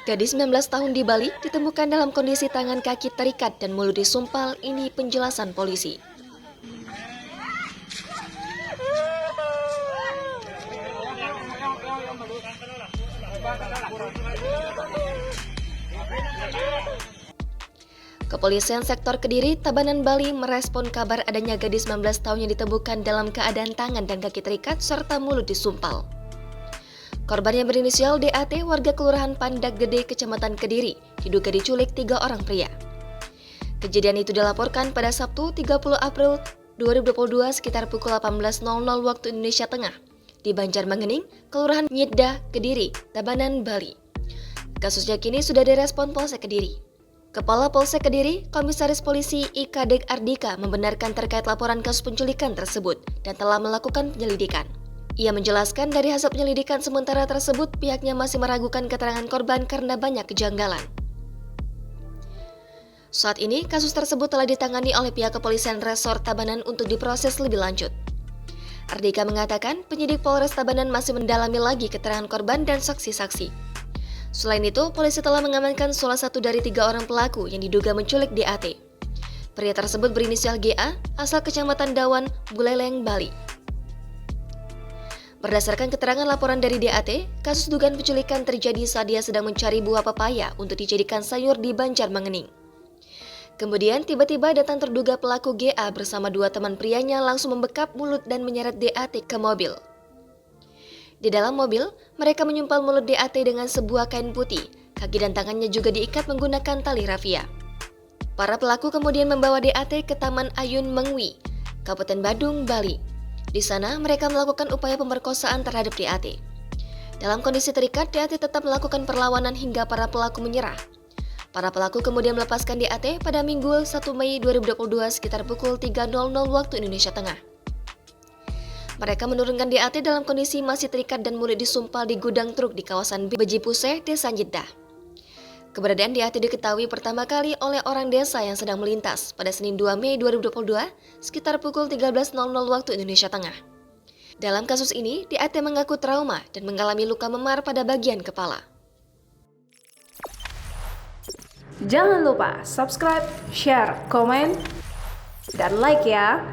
Gadis 19 tahun di Bali ditemukan dalam kondisi tangan kaki terikat dan mulut disumpal. Ini penjelasan polisi. Kepolisian sektor Kediri, Tabanan, Bali merespon kabar adanya gadis 19 tahun yang ditemukan dalam keadaan tangan dan kaki terikat serta mulut disumpal. Korban yang berinisial DAT, warga Kelurahan Pandak Gede, Kecamatan Kediri, diduga diculik 3 orang pria. Kejadian itu dilaporkan pada Sabtu 30 April 2022 sekitar pukul 18.00 waktu Indonesia Tengah di Banjarmangening, Kelurahan Nyidda, Kediri, Tabanan, Bali. Kasusnya kini sudah direspon Polsek Kediri. Kepala Polsek Kediri, Komisaris Polisi Ikadek Ardika membenarkan terkait laporan kasus penculikan tersebut dan telah melakukan penyelidikan. Ia menjelaskan dari hasil penyelidikan sementara tersebut pihaknya masih meragukan keterangan korban karena banyak kejanggalan. Saat ini, kasus tersebut telah ditangani oleh pihak kepolisian Resor Tabanan untuk diproses lebih lanjut. Ardika mengatakan penyidik Polres Tabanan masih mendalami lagi keterangan korban dan saksi-saksi. Selain itu, polisi telah mengamankan salah satu dari 3 orang pelaku yang diduga menculik DAT. Pria tersebut berinisial GA, asal Kecamatan Dawan, Buleleng, Bali. Berdasarkan keterangan laporan dari DAT, kasus dugaan penculikan terjadi saat dia sedang mencari buah pepaya untuk dijadikan sayur di Banjarmangening. Kemudian tiba-tiba datang terduga pelaku GA bersama 2 teman prianya langsung membekap mulut dan menyeret DAT ke mobil. Di dalam mobil, mereka menyumpal mulut DAT dengan sebuah kain putih. Kaki dan tangannya juga diikat menggunakan tali rafia. Para pelaku kemudian membawa DAT ke Taman Ayun Mengwi, Kabupaten Badung, Bali. Di sana, mereka melakukan upaya pemerkosaan terhadap DAT. Dalam kondisi terikat, DAT tetap melakukan perlawanan hingga para pelaku menyerah. Para pelaku kemudian melepaskan DAT pada Minggu 1 Mei 2022 sekitar pukul 3.00 waktu Indonesia Tengah. Mereka menurunkan DAT dalam kondisi masih terikat dan mulut disumpal di gudang truk di kawasan Bejipuse, Desa Nyidda. Keberadaan DAT diketahui pertama kali oleh orang desa yang sedang melintas pada Senin 2 Mei 2022 sekitar pukul 13.00 waktu Indonesia Tengah. Dalam kasus ini, DAT mengaku trauma dan mengalami luka memar pada bagian kepala. Jangan lupa subscribe, share, komen, dan like ya!